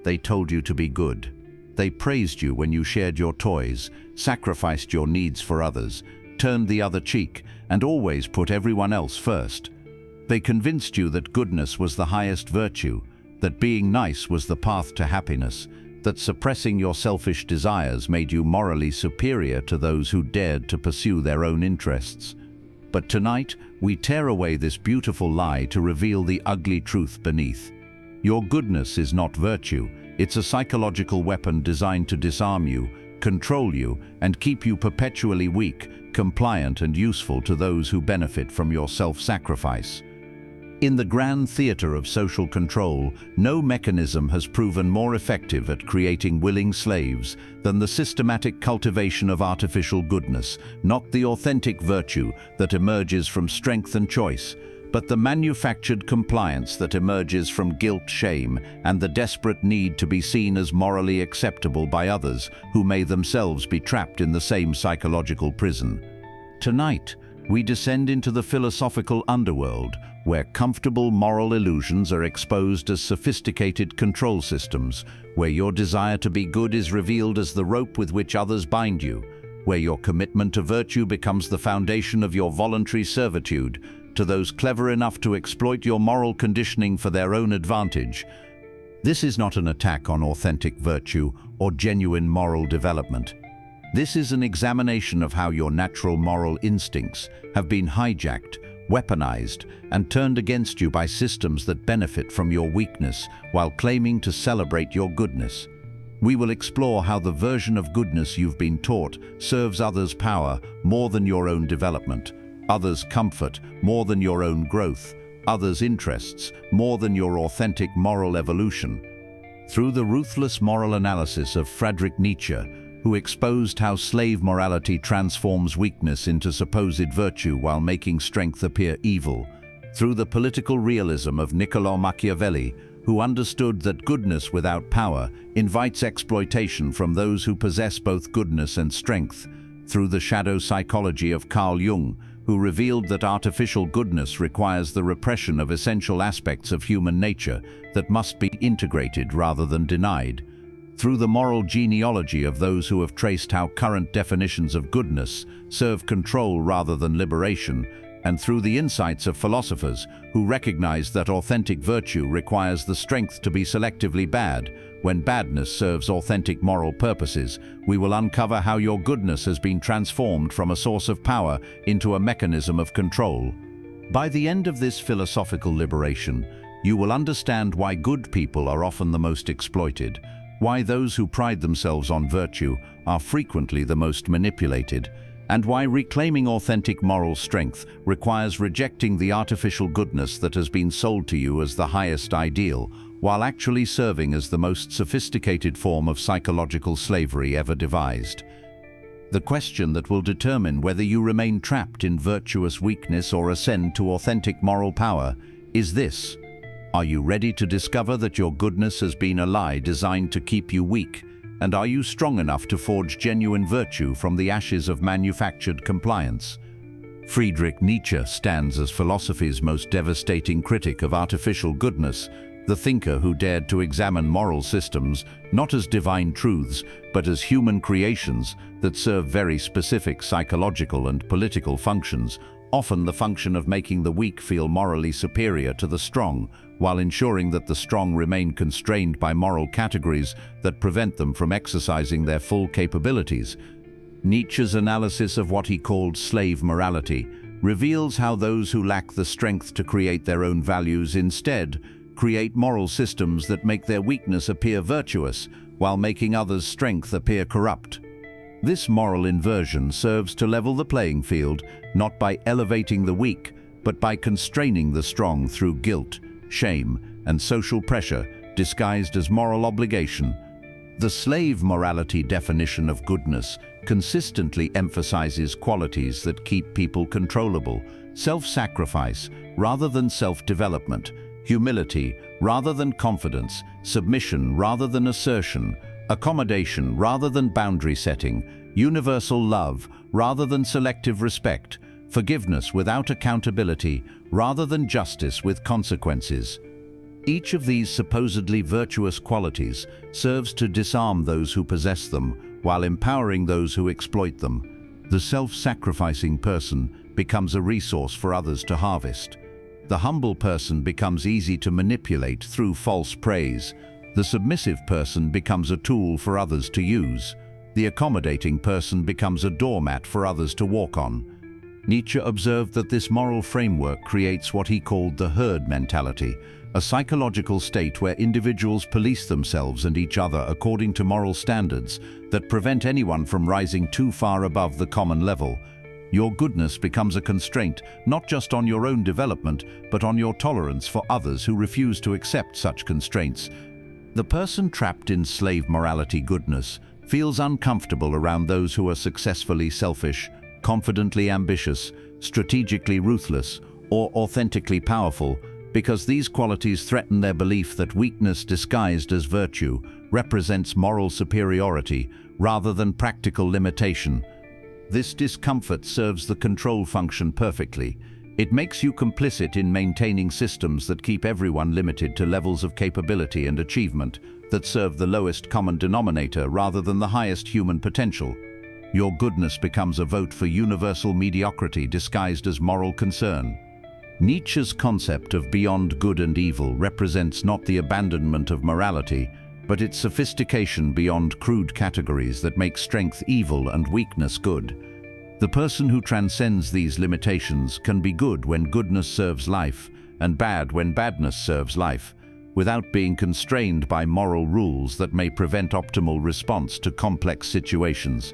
they told you to be good. They praised you when you shared your toys, sacrificed your needs for others, turned the other cheek, and always put everyone else first. They convinced you that goodness was the highest virtue, that being nice was the path to happiness, that suppressing your selfish desires made you morally superior to those who dared to pursue their own interests. But tonight, we tear away this beautiful lie to reveal the ugly truth beneath. Your goodness is not virtue. It's a psychological weapon designed to disarm you, control you, and keep you perpetually weak, compliant, and useful to those who benefit from your self-sacrifice. In the grand theater of social control, no mechanism has proven more effective at creating willing slaves than the systematic cultivation of artificial goodness, not the authentic virtue that emerges from strength and choice, but the manufactured compliance that emerges from guilt, shame, and the desperate need to be seen as morally acceptable by others who may themselves be trapped in the same psychological prison. Tonight, we descend into the philosophical underworld, where comfortable moral illusions are exposed as sophisticated control systems, where your desire to be good is revealed as the rope with which others bind you, where your commitment to virtue becomes the foundation of your voluntary servitude to those clever enough to exploit your moral conditioning for their own advantage. This is not an attack on authentic virtue or genuine moral development. This is an examination of how your natural moral instincts have been hijacked, weaponized, and turned against you by systems that benefit from your weakness while claiming to celebrate your goodness. We will explore how the version of goodness you've been taught serves others' power more than your own development, others' comfort more than your own growth, others' interests more than your authentic moral evolution. Through the ruthless moral analysis of Nietzsche, who exposed how slave morality transforms weakness into supposed virtue while making strength appear evil, through the political realism of Machiavelli, who understood that goodness without power invites exploitation from those who possess both goodness and strength, through the shadow psychology of Carl Jung, who revealed that artificial goodness requires the repression of essential aspects of human nature that must be integrated rather than denied, through the moral genealogy of those who have traced how current definitions of goodness serve control rather than liberation, and through the insights of philosophers who recognize that authentic virtue requires the strength to be selectively bad, when badness serves authentic moral purposes, we will uncover how your goodness has been transformed from a source of power into a mechanism of control. By the end of this philosophical liberation, you will understand why good people are often the most exploited, why those who pride themselves on virtue are frequently the most manipulated, and why reclaiming authentic moral strength requires rejecting the artificial goodness that has been sold to you as the highest ideal, while actually serving as the most sophisticated form of psychological slavery ever devised. The question that will determine whether you remain trapped in virtuous weakness or ascend to authentic moral power is this: are you ready to discover that your goodness has been a lie designed to keep you weak? And are you strong enough to forge genuine virtue from the ashes of manufactured compliance? Nietzsche stands as philosophy's most devastating critic of artificial goodness, the thinker who dared to examine moral systems not as divine truths, but as human creations that serve very specific psychological and political functions, often the function of making the weak feel morally superior to the strong, while ensuring that the strong remain constrained by moral categories that prevent them from exercising their full capabilities. Nietzsche's analysis of what he called slave morality reveals how those who lack the strength to create their own values instead create moral systems that make their weakness appear virtuous, while making others' strength appear corrupt. This moral inversion serves to level the playing field, not by elevating the weak, but by constraining the strong through guilt, shame, and social pressure disguised as moral obligation. The slave morality definition of goodness consistently emphasizes qualities that keep people controllable: self-sacrifice rather than self-development, humility rather than confidence, submission rather than assertion, accommodation rather than boundary setting, universal love rather than selective respect, forgiveness without accountability rather than justice with consequences. Each of these supposedly virtuous qualities serves to disarm those who possess them while empowering those who exploit them. The self-sacrificing person becomes a resource for others to harvest. The humble person becomes easy to manipulate through false praise. The submissive person becomes a tool for others to use. The accommodating person becomes a doormat for others to walk on. Nietzsche observed that this moral framework creates what he called the herd mentality, a psychological state where individuals police themselves and each other according to moral standards that prevent anyone from rising too far above the common level. Your goodness becomes a constraint not just on your own development, but on your tolerance for others who refuse to accept such constraints. The person trapped in slave morality goodness feels uncomfortable around those who are successfully selfish, confidently ambitious, strategically ruthless, or authentically powerful, because these qualities threaten their belief that weakness disguised as virtue represents moral superiority rather than practical limitation. This discomfort serves the control function perfectly. It makes you complicit in maintaining systems that keep everyone limited to levels of capability and achievement that serve the lowest common denominator rather than the highest human potential. Your goodness becomes a vote for universal mediocrity disguised as moral concern. Nietzsche's concept of beyond good and evil represents not the abandonment of morality, but its sophistication beyond crude categories that make strength evil and weakness good. The person who transcends these limitations can be good when goodness serves life, and bad when badness serves life, without being constrained by moral rules that may prevent optimal response to complex situations.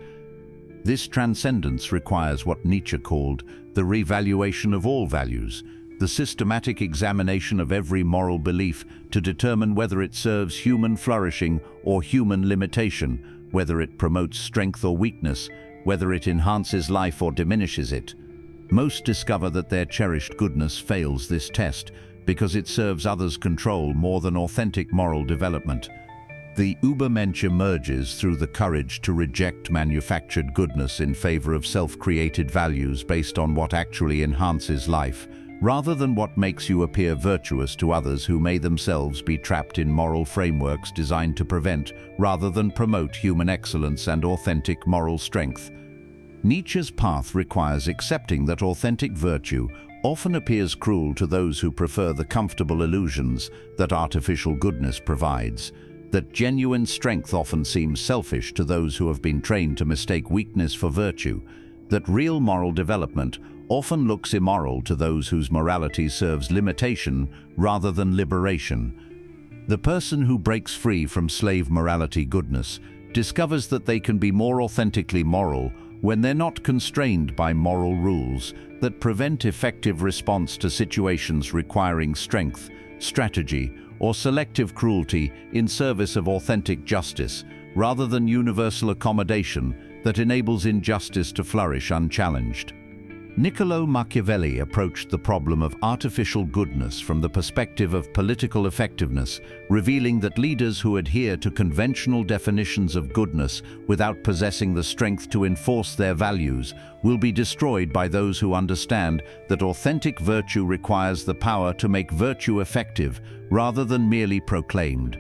This transcendence requires what Nietzsche called the revaluation of all values, the systematic examination of every moral belief to determine whether it serves human flourishing or human limitation, whether it promotes strength or weakness, whether it enhances life or diminishes it. Most discover that their cherished goodness fails this test because it serves others' control more than authentic moral development. The Übermensch emerges through the courage to reject manufactured goodness in favor of self-created values based on what actually enhances life, rather than what makes you appear virtuous to others who may themselves be trapped in moral frameworks designed to prevent rather than promote human excellence and authentic moral strength. Nietzsche's path requires accepting that authentic virtue often appears cruel to those who prefer the comfortable illusions that artificial goodness provides, that genuine strength often seems selfish to those who have been trained to mistake weakness for virtue, that real moral development often looks immoral to those whose morality serves limitation rather than liberation. The person who breaks free from slave morality goodness discovers that they can be more authentically moral when they're not constrained by moral rules that prevent effective response to situations requiring strength, strategy, or selective cruelty in service of authentic justice, rather than universal accommodation that enables injustice to flourish unchallenged. Niccolò Machiavelli approached the problem of artificial goodness from the perspective of political effectiveness, revealing that leaders who adhere to conventional definitions of goodness without possessing the strength to enforce their values will be destroyed by those who understand that authentic virtue requires the power to make virtue effective rather than merely proclaimed.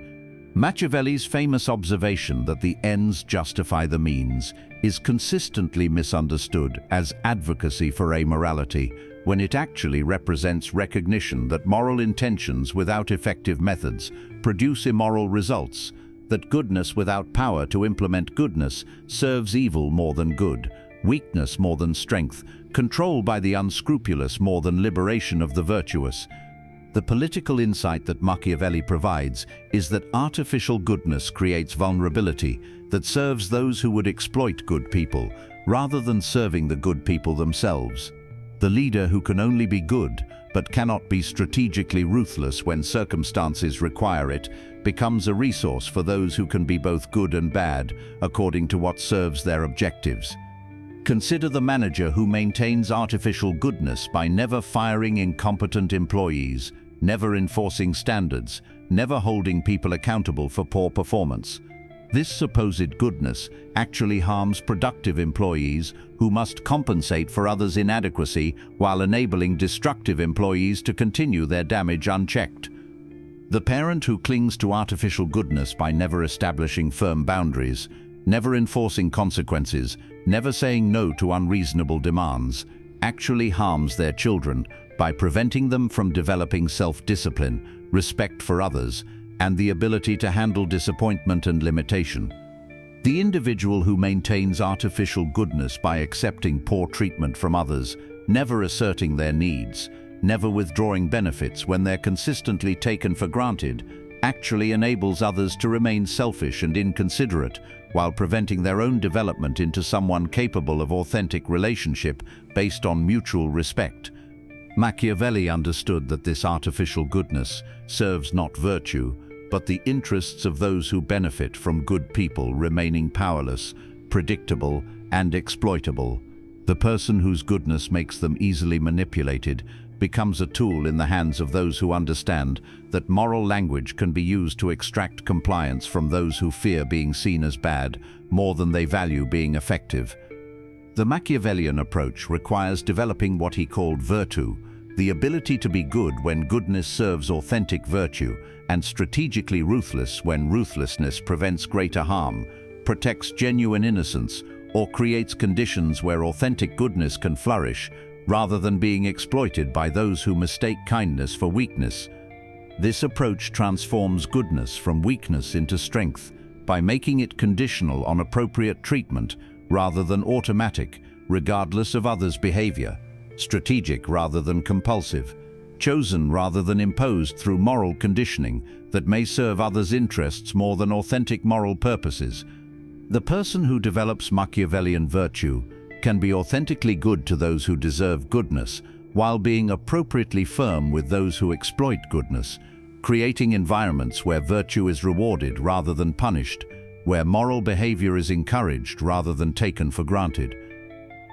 Machiavelli's famous observation that the ends justify the means is consistently misunderstood as advocacy for amorality, when it actually represents recognition that moral intentions without effective methods produce immoral results, that goodness without power to implement goodness serves evil more than good, weakness more than strength, control by the unscrupulous more than liberation of the virtuous. The political insight that Machiavelli provides is that artificial goodness creates vulnerability that serves those who would exploit good people, rather than serving the good people themselves. The leader who can only be good, but cannot be strategically ruthless when circumstances require it, becomes a resource for those who can be both good and bad, according to what serves their objectives. Consider the manager who maintains artificial goodness by never firing incompetent employees, never enforcing standards, never holding people accountable for poor performance. This supposed goodness actually harms productive employees who must compensate for others' inadequacy while enabling destructive employees to continue their damage unchecked. The parent who clings to artificial goodness by never establishing firm boundaries, never enforcing consequences, never saying no to unreasonable demands, actually harms their children by preventing them from developing self-discipline, respect for others, and the ability to handle disappointment and limitation. The individual who maintains artificial goodness by accepting poor treatment from others, never asserting their needs, never withdrawing benefits when they're consistently taken for granted, actually enables others to remain selfish and inconsiderate while preventing their own development into someone capable of authentic relationship based on mutual respect. Machiavelli understood that this artificial goodness serves not virtue, but the interests of those who benefit from good people remaining powerless, predictable, and exploitable. The person whose goodness makes them easily manipulated becomes a tool in the hands of those who understand that moral language can be used to extract compliance from those who fear being seen as bad more than they value being effective. The Machiavellian approach requires developing what he called virtue, the ability to be good when goodness serves authentic virtue, and strategically ruthless when ruthlessness prevents greater harm, protects genuine innocence, or creates conditions where authentic goodness can flourish, rather than being exploited by those who mistake kindness for weakness. This approach transforms goodness from weakness into strength by making it conditional on appropriate treatment rather than automatic, regardless of others' behavior, strategic rather than compulsive, chosen rather than imposed through moral conditioning that may serve others' interests more than authentic moral purposes. The person who develops Machiavellian virtue can be authentically good to those who deserve goodness, while being appropriately firm with those who exploit goodness, creating environments where virtue is rewarded rather than punished, where moral behavior is encouraged rather than taken for granted.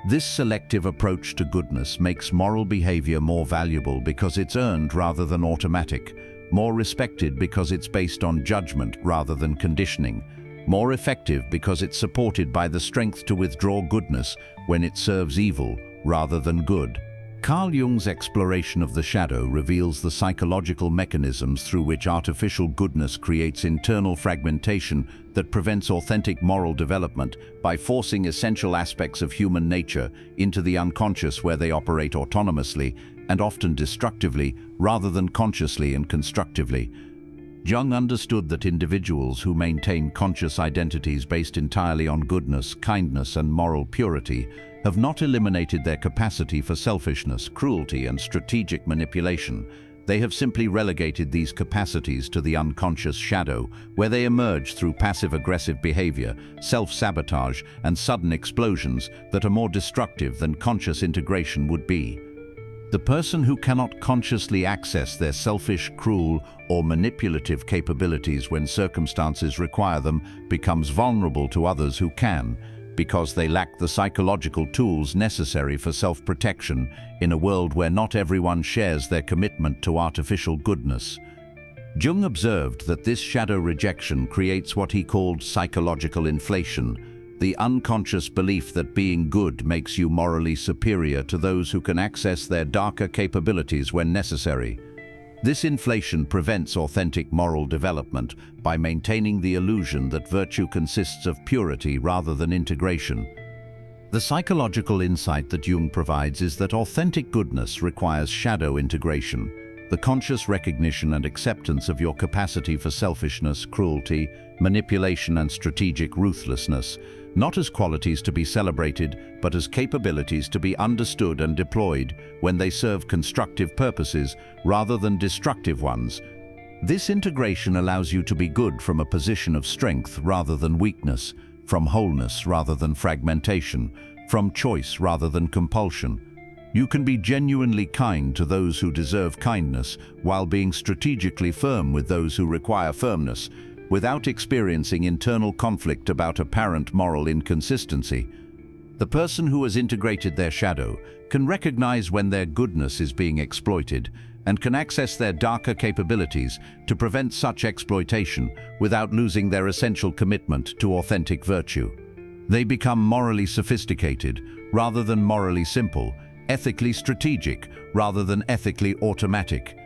This selective approach to goodness makes moral behavior more valuable because it's earned rather than automatic, more respected because it's based on judgment rather than conditioning, more effective because it's supported by the strength to withdraw goodness when it serves evil rather than good. Carl Jung's exploration of the shadow reveals the psychological mechanisms through which artificial goodness creates internal fragmentation that prevents authentic moral development by forcing essential aspects of human nature into the unconscious where they operate autonomously and often destructively rather than consciously and constructively. Jung understood that individuals who maintain conscious identities based entirely on goodness, kindness, and moral purity have not eliminated their capacity for selfishness, cruelty, and strategic manipulation. They have simply relegated these capacities to the unconscious shadow, where they emerge through passive-aggressive behavior, self-sabotage, and sudden explosions that are more destructive than conscious integration would be. The person who cannot consciously access their selfish, cruel, or manipulative capabilities when circumstances require them becomes vulnerable to others who can, because they lack the psychological tools necessary for self-protection in a world where not everyone shares their commitment to artificial goodness. Jung observed that this shadow rejection creates what he called psychological inflation, the unconscious belief that being good makes you morally superior to those who can access their darker capabilities when necessary. This inflation prevents authentic moral development by maintaining the illusion that virtue consists of purity rather than integration. The psychological insight that Jung provides is that authentic goodness requires shadow integration, the conscious recognition and acceptance of your capacity for selfishness, cruelty, manipulation, and strategic ruthlessness, not as qualities to be celebrated, but as capabilities to be understood and deployed when they serve constructive purposes rather than destructive ones. This integration allows you to be good from a position of strength rather than weakness, from wholeness rather than fragmentation, from choice rather than compulsion. You can be genuinely kind to those who deserve kindness while being strategically firm with those who require firmness, without experiencing internal conflict about apparent moral inconsistency. The person who has integrated their shadow can recognize when their goodness is being exploited and can access their darker capabilities to prevent such exploitation without losing their essential commitment to authentic virtue. They become morally sophisticated rather than morally simple, ethically strategic rather than ethically automatic.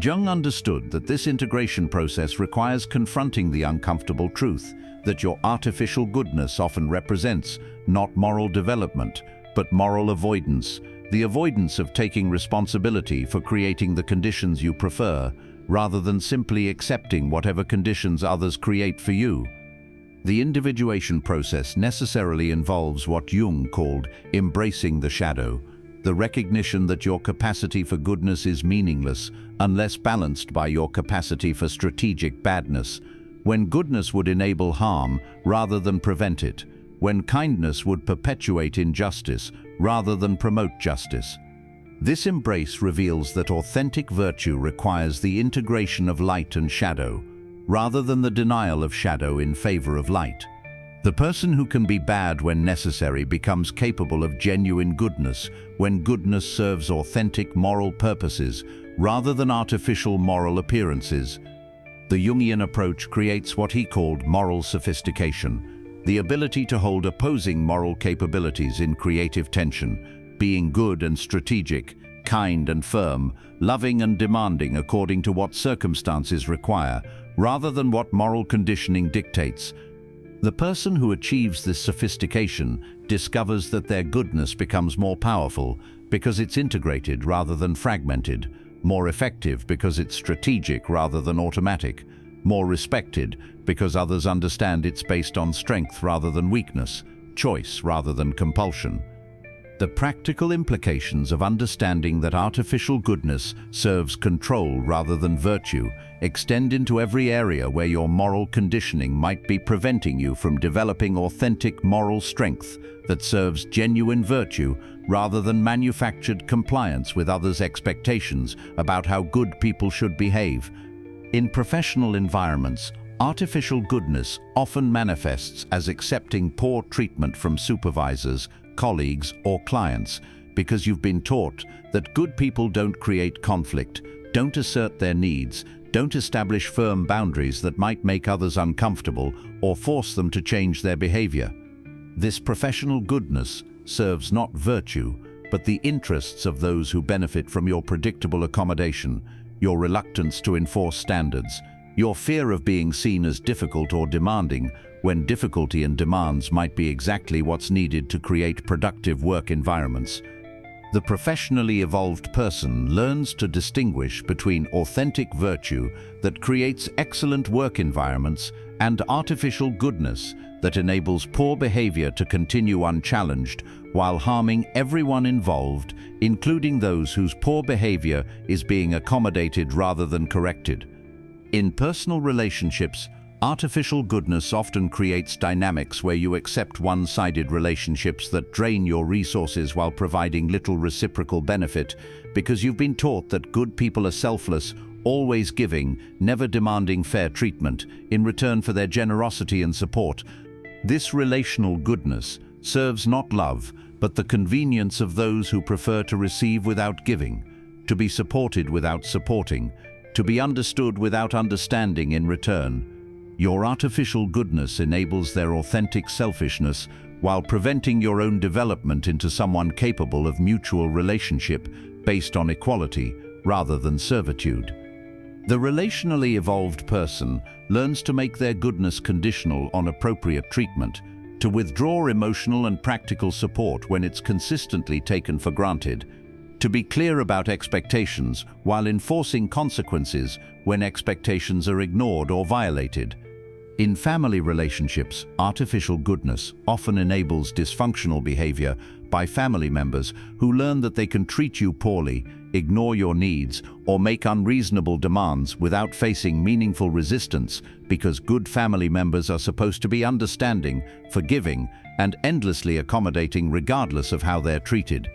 Jung understood that this integration process requires confronting the uncomfortable truth that your artificial goodness often represents not moral development, but moral avoidance, the avoidance of taking responsibility for creating the conditions you prefer, rather than simply accepting whatever conditions others create for you. The individuation process necessarily involves what Jung called embracing the shadow, the recognition that your capacity for goodness is meaningless unless balanced by your capacity for strategic badness, when goodness would enable harm rather than prevent it, when kindness would perpetuate injustice rather than promote justice. This embrace reveals that authentic virtue requires the integration of light and shadow, rather than the denial of shadow in favor of light. The person who can be bad when necessary becomes capable of genuine goodness when goodness serves authentic moral purposes rather than artificial moral appearances. The Jungian approach creates what he called moral sophistication, the ability to hold opposing moral capabilities in creative tension, being good and strategic, kind and firm, loving and demanding according to what circumstances require, rather than what moral conditioning dictates. The person who achieves this sophistication discovers that their goodness becomes more powerful because it's integrated rather than fragmented, more effective because it's strategic rather than automatic, more respected because others understand it's based on strength rather than weakness, choice rather than compulsion. The practical implications of understanding that artificial goodness serves control rather than virtue extend into every area where your moral conditioning might be preventing you from developing authentic moral strength that serves genuine virtue rather than manufactured compliance with others' expectations about how good people should behave. In professional environments, artificial goodness often manifests as accepting poor treatment from supervisors, colleagues, or clients because you've been taught that good people don't create conflict, don't assert their needs, don't establish firm boundaries that might make others uncomfortable or force them to change their behavior. This professional goodness serves not virtue, but the interests of those who benefit from your predictable accommodation, your reluctance to enforce standards, your fear of being seen as difficult or demanding, when difficulty and demands might be exactly what's needed to create productive work environments. The professionally evolved person learns to distinguish between authentic virtue that creates excellent work environments and artificial goodness that enables poor behavior to continue unchallenged while harming everyone involved, including those whose poor behavior is being accommodated rather than corrected. In personal relationships, artificial goodness often creates dynamics where you accept one-sided relationships that drain your resources while providing little reciprocal benefit because you've been taught that good people are selfless, always giving, never demanding fair treatment in return for their generosity and support. This relational goodness serves not love, but the convenience of those who prefer to receive without giving, to be supported without supporting, to be understood without understanding in return. Your artificial goodness enables their authentic selfishness while preventing your own development into someone capable of mutual relationship based on equality rather than servitude. The relationally evolved person learns to make their goodness conditional on appropriate treatment, to withdraw emotional and practical support when it's consistently taken for granted, to be clear about expectations while enforcing consequences when expectations are ignored or violated. In family relationships, artificial goodness often enables dysfunctional behavior by family members who learn that they can treat you poorly, ignore your needs, or make unreasonable demands without facing meaningful resistance because good family members are supposed to be understanding, forgiving, and endlessly accommodating regardless of how they're treated.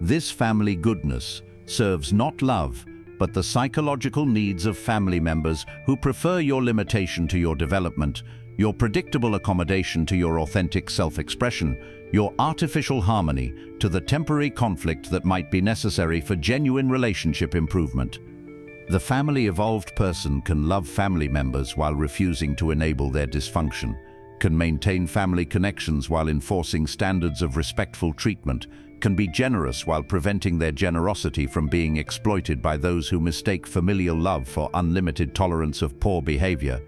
This family goodness serves not love, but the psychological needs of family members who prefer your limitation to your development, your predictable accommodation to your authentic self-expression, your artificial harmony to the temporary conflict that might be necessary for genuine relationship improvement. The family-evolved person can love family members while refusing to enable their dysfunction, can maintain family connections while enforcing standards of respectful treatment, can be generous while preventing their generosity from being exploited by those who mistake familial love for unlimited tolerance of poor behavior.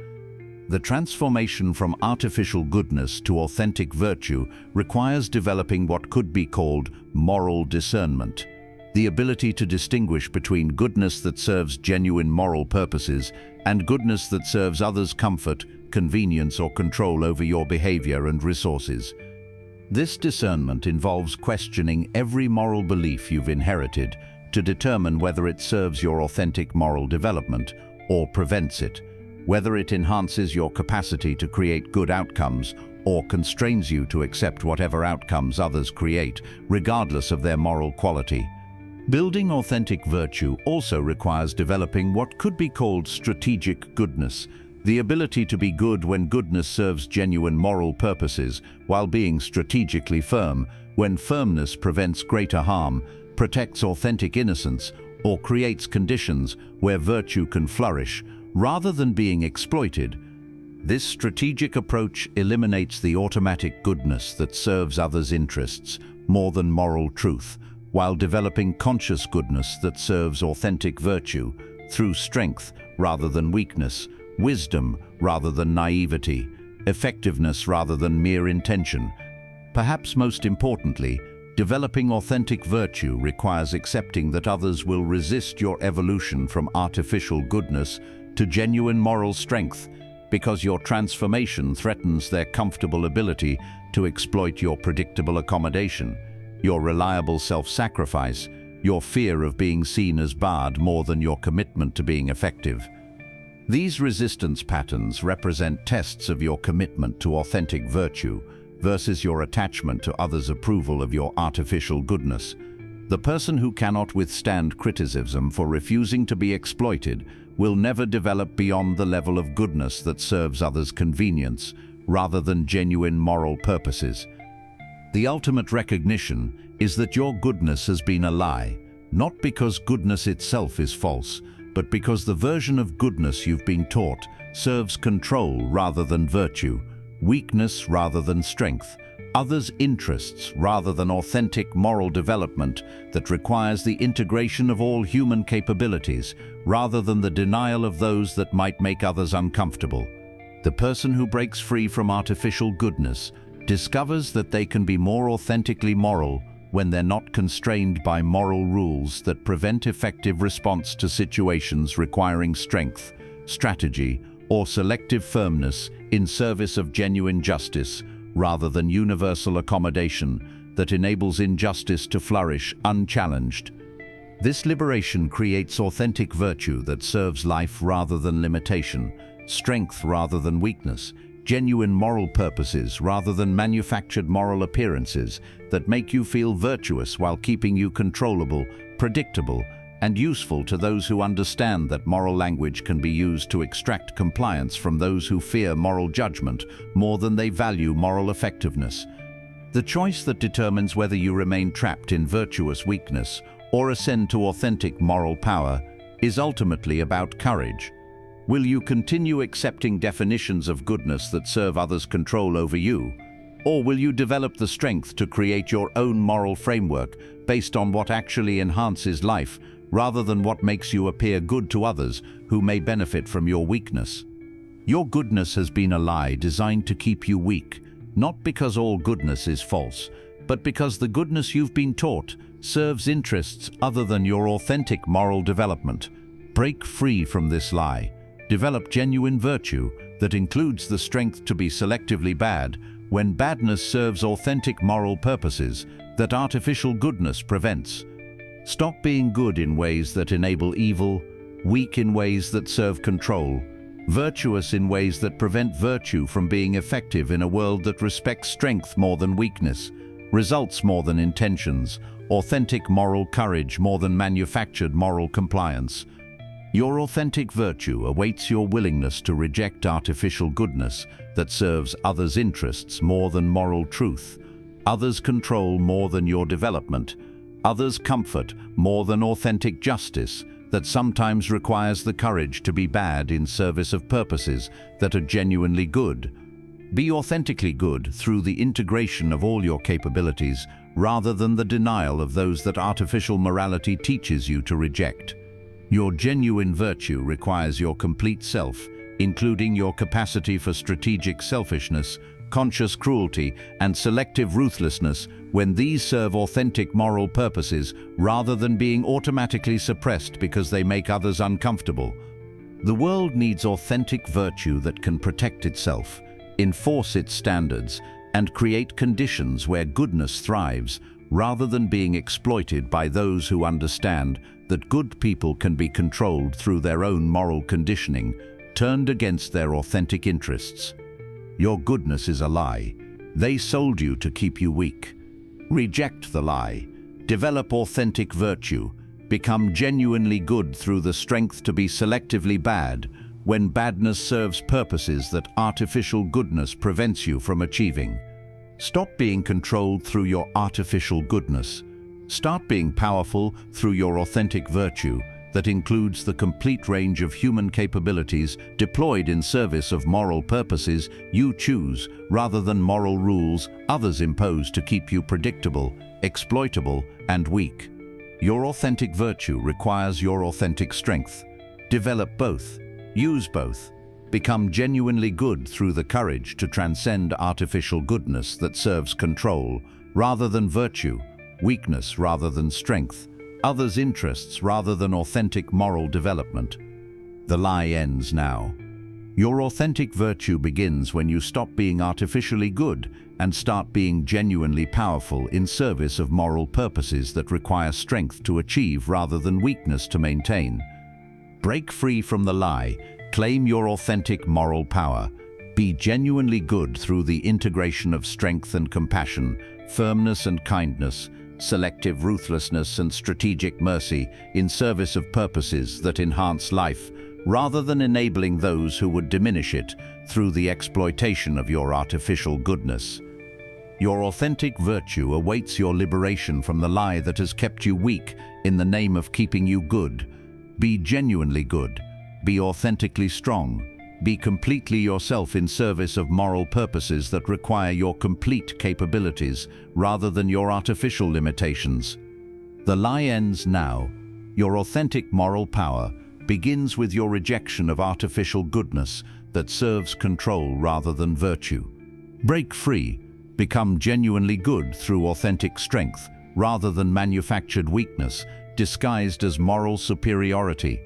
The transformation from artificial goodness to authentic virtue requires developing what could be called moral discernment, the ability to distinguish between goodness that serves genuine moral purposes and goodness that serves others' comfort, convenience, or control over your behavior and resources. This discernment involves questioning every moral belief you've inherited to determine whether it serves your authentic moral development or prevents it, whether it enhances your capacity to create good outcomes or constrains you to accept whatever outcomes others create, regardless of their moral quality. Building authentic virtue also requires developing what could be called strategic goodness, the ability to be good when goodness serves genuine moral purposes, while being strategically firm when firmness prevents greater harm, protects authentic innocence, or creates conditions where virtue can flourish, rather than being exploited. This strategic approach eliminates the automatic goodness that serves others' interests more than moral truth, while developing conscious goodness that serves authentic virtue through strength rather than weakness, wisdom rather than naivety, effectiveness rather than mere intention. Perhaps most importantly, developing authentic virtue requires accepting that others will resist your evolution from artificial goodness to genuine moral strength, because your transformation threatens their comfortable ability to exploit your predictable accommodation, your reliable self-sacrifice, your fear of being seen as bad more than your commitment to being effective. These resistance patterns represent tests of your commitment to authentic virtue versus your attachment to others' approval of your artificial goodness. The person who cannot withstand criticism for refusing to be exploited will never develop beyond the level of goodness that serves others' convenience, rather than genuine moral purposes. The ultimate recognition is that your goodness has been a lie, not because goodness itself is false, but because the version of goodness you've been taught serves control rather than virtue, weakness rather than strength, others' interests rather than authentic moral development that requires the integration of all human capabilities rather than the denial of those that might make others uncomfortable. The person who breaks free from artificial goodness discovers that they can be more authentically moral when they're not constrained by moral rules that prevent effective response to situations requiring strength, strategy, or selective firmness in service of genuine justice, rather than universal accommodation that enables injustice to flourish unchallenged. This liberation creates authentic virtue that serves life rather than limitation, strength rather than weakness, genuine moral purposes rather than manufactured moral appearances that make you feel virtuous while keeping you controllable, predictable, and useful to those who understand that moral language can be used to extract compliance from those who fear moral judgment more than they value moral effectiveness. The choice that determines whether you remain trapped in virtuous weakness or ascend to authentic moral power is ultimately about courage. Will you continue accepting definitions of goodness that serve others' control over you? Or will you develop the strength to create your own moral framework based on what actually enhances life, rather than what makes you appear good to others who may benefit from your weakness? Your goodness has been a lie designed to keep you weak, not because all goodness is false, but because the goodness you've been taught serves interests other than your authentic moral development. Break free from this lie. Develop genuine virtue that includes the strength to be selectively bad when badness serves authentic moral purposes that artificial goodness prevents. Stop being good in ways that enable evil, weak in ways that serve control, virtuous in ways that prevent virtue from being effective in a world that respects strength more than weakness, results more than intentions, authentic moral courage more than manufactured moral compliance. Your authentic virtue awaits your willingness to reject artificial goodness that serves others' interests more than moral truth, others' control more than your development, others' comfort more than authentic justice that sometimes requires the courage to be bad in service of purposes that are genuinely good. Be authentically good through the integration of all your capabilities rather than the denial of those that artificial morality teaches you to reject. Your genuine virtue requires your complete self, including your capacity for strategic selfishness, conscious cruelty, and selective ruthlessness when these serve authentic moral purposes rather than being automatically suppressed because they make others uncomfortable. The world needs authentic virtue that can protect itself, enforce its standards, and create conditions where goodness thrives, rather than being exploited by those who understand that good people can be controlled through their own moral conditioning, turned against their authentic interests. Your goodness is a lie. They sold you to keep you weak. Reject the lie. Develop authentic virtue. Become genuinely good through the strength to be selectively bad when badness serves purposes that artificial goodness prevents you from achieving. Stop being controlled through your artificial goodness. Start being powerful through your authentic virtue that includes the complete range of human capabilities deployed in service of moral purposes you choose rather than moral rules others impose to keep you predictable, exploitable, and weak. Your authentic virtue requires your authentic strength. Develop both. Use both. Become genuinely good through the courage to transcend artificial goodness that serves control rather than virtue, weakness rather than strength, others' interests rather than authentic moral development. The lie ends now. Your authentic virtue begins when you stop being artificially good and start being genuinely powerful in service of moral purposes that require strength to achieve rather than weakness to maintain. Break free from the lie. Claim your authentic moral power. Be genuinely good through the integration of strength and compassion, firmness and kindness, selective ruthlessness and strategic mercy in service of purposes that enhance life, rather than enabling those who would diminish it through the exploitation of your artificial goodness. Your authentic virtue awaits your liberation from the lie that has kept you weak in the name of keeping you good. Be genuinely good. Be authentically strong. Be completely yourself in service of moral purposes that require your complete capabilities rather than your artificial limitations. The lie ends now. Your authentic moral power begins with your rejection of artificial goodness that serves control rather than virtue. Break free. Become genuinely good through authentic strength rather than manufactured weakness disguised as moral superiority.